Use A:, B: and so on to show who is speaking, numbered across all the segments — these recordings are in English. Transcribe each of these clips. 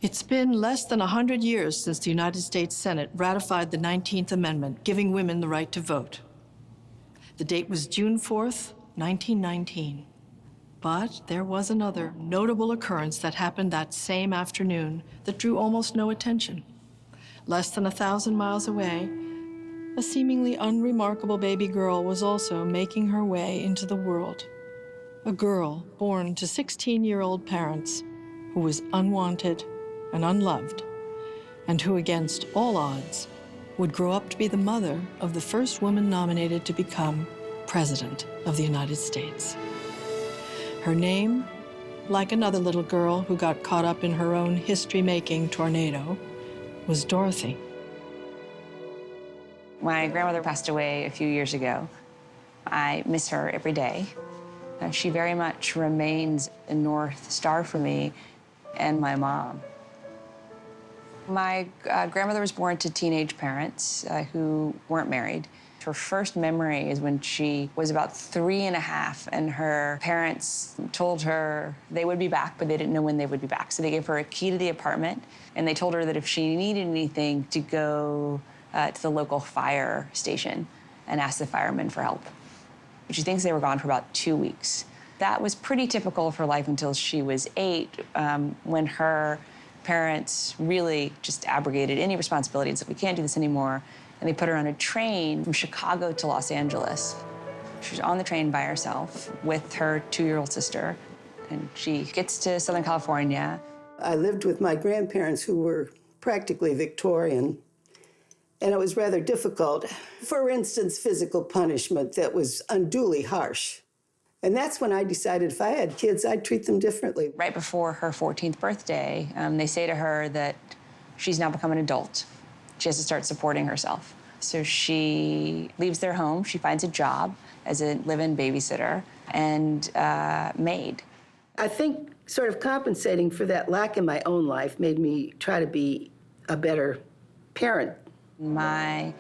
A: It's been less than 100 years since the United States Senate ratified the 19th Amendment, giving women the right to vote. The date was June 4th, 1919. But there was another notable occurrence that happened that same afternoon that drew almost no attention. Less than 1,000 miles away, a seemingly unremarkable baby girl was also making her way into the world. A girl born to 16-year-old parents who was unwanted and unloved, and who, against all odds, would grow up to be the mother of the first woman nominated to become President of the United States. Her name, like another little girl who got caught up in her own history-making tornado, was Dorothy.
B: My grandmother passed away a few years ago. I miss her every day. She very much remains a North Star for me and my mom. My grandmother was born to teenage parents who weren't married. Her first memory is when she was about 3.5, and her parents told her they would be back, but they didn't know when they would be back. So they gave her a key to the apartment, and they told her that if she needed anything, to go to the local fire station and ask the firemen for help. She thinks they were gone for about 2 weeks. That was pretty typical of her life until she was 8, when her parents really just abrogated any responsibility and said, we can't do this anymore. And they put her on a train from Chicago to Los Angeles. She was on the train by herself with her 2-year-old sister. And she gets to Southern California.
C: I lived with my grandparents who were practically Victorian. And it was rather difficult. For instance, physical punishment that was unduly harsh. And that's when I decided if I had kids, I'd treat them differently.
B: Right before her 14th birthday, they say to her that she's now become an adult. She has to start supporting herself. So she leaves their home. She finds a job as a live-in babysitter and maid.
C: I think sort of compensating for that lack in my own life made me try to be a better parent.
B: My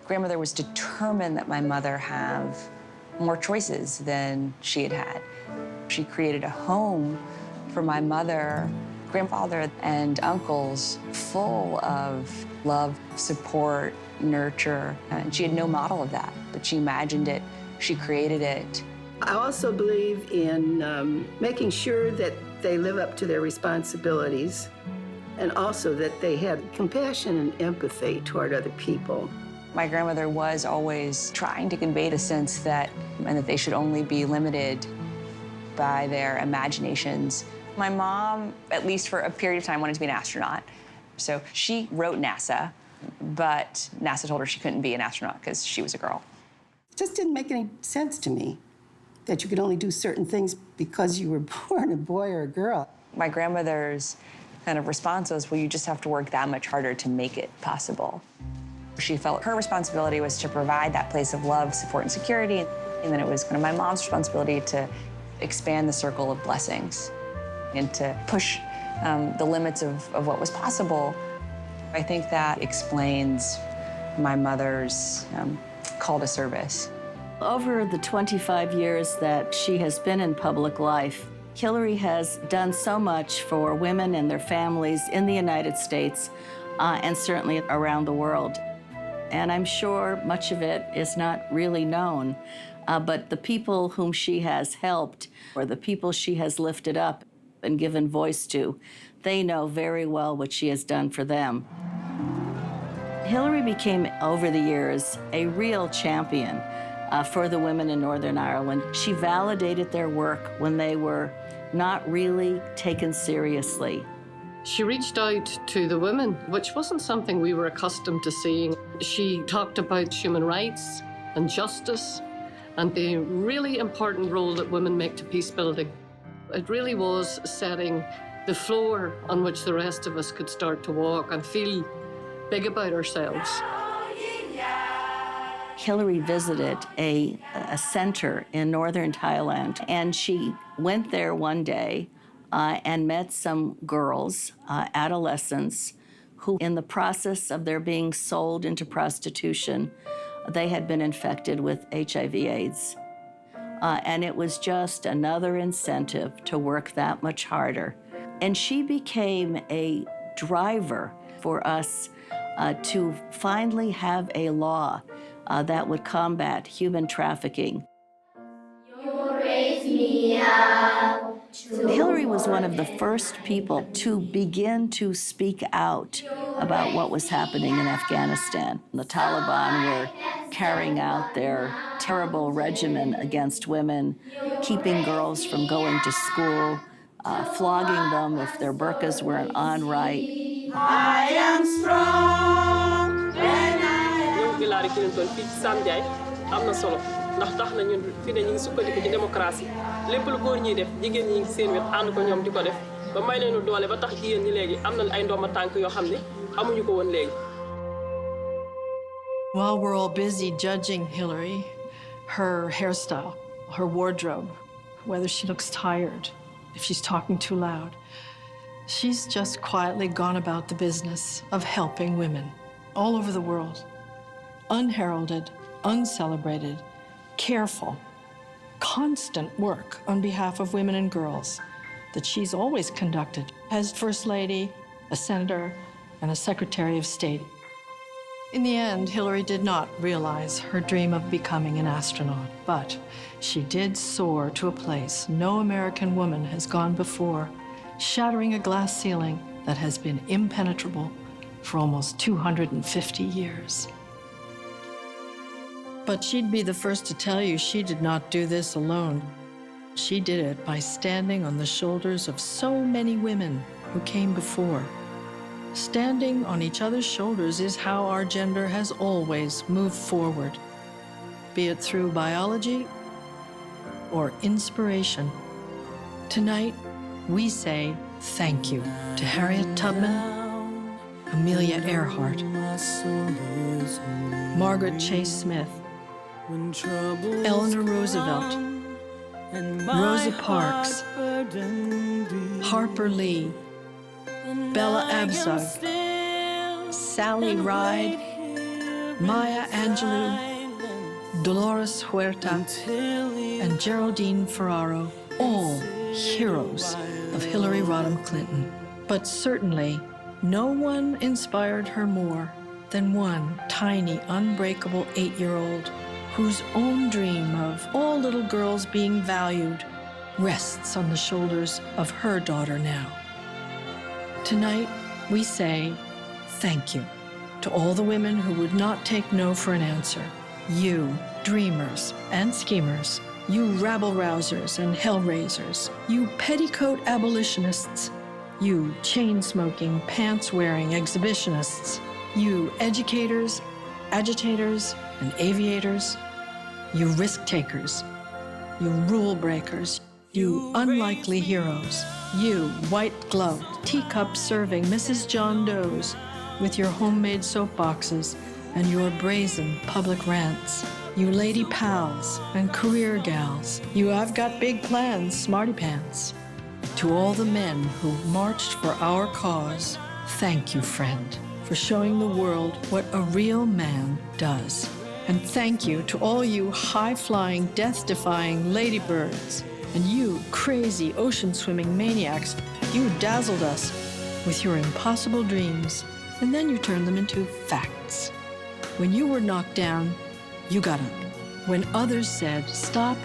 B: grandmother was determined that my mother have more choices than she had had. She created a home for my mother, grandfather, and uncles full of love, support, nurture. And she had no model of that, but she imagined it, she created it.
C: I also believe in making sure that they live up to their responsibilities, and also that they had compassion and empathy toward other people.
B: My grandmother was always trying to convey the sense that, and that they should only be limited by their imaginations. My mom, at least for a period of time, wanted to be an astronaut. So she wrote NASA, but NASA told her she couldn't be an astronaut because she was a girl.
C: It just didn't make any sense to me that you could only do certain things because you were born a boy or a girl.
B: My grandmother's kind of response was, well, you just have to work that much harder to make it possible. She felt her responsibility was to provide that place of love, support, and security, and then it was kind of my mom's responsibility to expand the circle of blessings and to push the limits of what was possible. I think that explains my mother's call to service.
D: Over the 25 years that she has been in public life, Hillary has done so much for women and their families in the United States and certainly around the world. And I'm sure much of it is not really known, but the people whom she has helped or the people she has lifted up and given voice to, they know very well what she has done for them. Hillary became, over the years, a real champion for the women in Northern Ireland. She validated their work when they were not really taken seriously.
E: She reached out to the women, which wasn't something we were accustomed to seeing. She talked about human rights and justice and the really important role that women make to peace building. It really was setting the floor on which the rest of us could start to walk and feel big about ourselves.
D: Hillary visited a center in northern Thailand, and she went there one day and met some girls, adolescents, who in the process of their being sold into prostitution, they had been infected with HIV/AIDS. And it was just another incentive to work that much harder. And she became a driver for us to finally have a law that would combat human trafficking. Hillary was one of the first people to begin to speak out about what was happening in Afghanistan. The Taliban were carrying out their terrible regimen against women, keeping girls from going to school, flogging them if their burqas weren't on right.
F: I am strong when I Hillary Clinton fii ci Sam Ndiaye am na solo ndax tax na ñun fi ne ñu ngi sukkandiku ci démocratie lépp lu góor ñiy def jigéen ñi ngi seen wet ànd ko ñoom di ko def ba may leenu doole ba tax jigéen ñi léegi am na ay ndooma tànk yoo xam ne amuñu ko woon léegi.
A: While we're all busy judging Hillary, her hairstyle, her wardrobe, whether she looks tired, if she's talking too loud, she's just quietly gone about the business of helping women all over the world. Unheralded, uncelebrated, careful, constant work on behalf of women and girls that she's always conducted as First Lady, a Senator, and a Secretary of State. In the end, Hillary did not realize her dream of becoming an astronaut, but she did soar to a place no American woman has gone before, shattering a glass ceiling that has been impenetrable for almost 250 years. But she'd be the first to tell you she did not do this alone. She did it by standing on the shoulders of so many women who came before. Standing on each other's shoulders is how our gender has always moved forward, be it through biology or inspiration. Tonight, we say thank you to Harriet Tubman, Amelia Earhart, Margaret Chase Smith, Eleanor Roosevelt, Rosa Parks, Harper Lee, Bella Abzug, Sally Ride, Maya Angelou, Dolores Huerta, and Geraldine Ferraro, all heroes of Hillary Rodham Clinton. But certainly, no one inspired her more than one tiny, unbreakable 8-year-old whose own dream of all little girls being valued rests on the shoulders of her daughter now. Tonight, we say thank you to all the women who would not take no for an answer. You, dreamers and schemers, you rabble-rousers and hell-raisers, you petticoat abolitionists, you chain-smoking, pants-wearing exhibitionists, you educators, agitators, and aviators, you risk-takers, you rule-breakers, you unlikely heroes, you white-gloved, teacup-serving Mrs. John Does with your homemade soapboxes and your brazen public rants, you lady pals and career gals, you I've got big plans, smarty pants. To all the men who marched for our cause, thank you, friend, for showing the world what a real man does. And thank you to all you high-flying, death-defying ladybirds, and you crazy ocean-swimming maniacs. You dazzled us with your impossible dreams, and then you turned them into facts. When you were knocked down, you got up. When others said stop,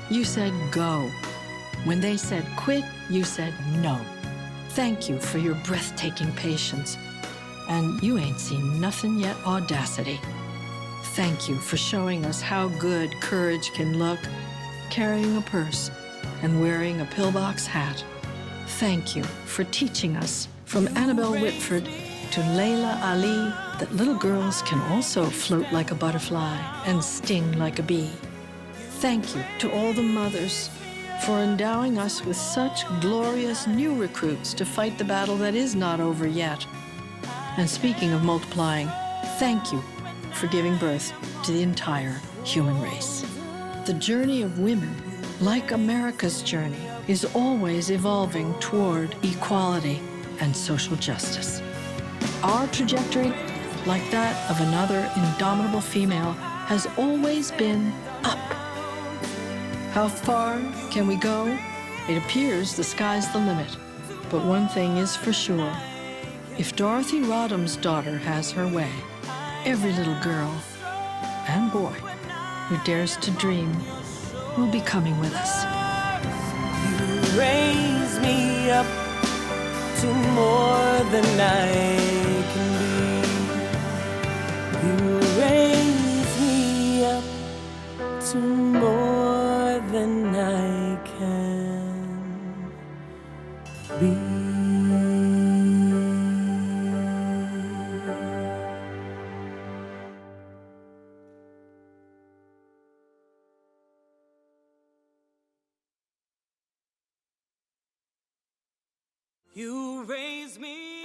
A: you said go. When they said quit, you said no. Thank you for your breathtaking patience. And you ain't seen nothing yet audacity. Thank you for showing us how good courage can look, carrying a purse and wearing a pillbox hat. Thank you for teaching us, from Annabelle Whitford to Layla Ali, that little girls can also float like a butterfly and sting like a bee. Thank you to all the mothers for endowing us with such glorious new recruits to fight the battle that is not over yet. And speaking of multiplying, thank you for giving birth to the entire human race. The journey of women, like America's journey, is always evolving toward equality and social justice. Our trajectory, like that of another indomitable female, has always been up. How far can we go? It appears the sky's the limit. But one thing is for sure, If Dorothy Rodham's daughter has her way, every little girl and boy who dares to dream will be coming with us.
G: You raise me up to more than I can be. You raise me up to more than I can be. You raise me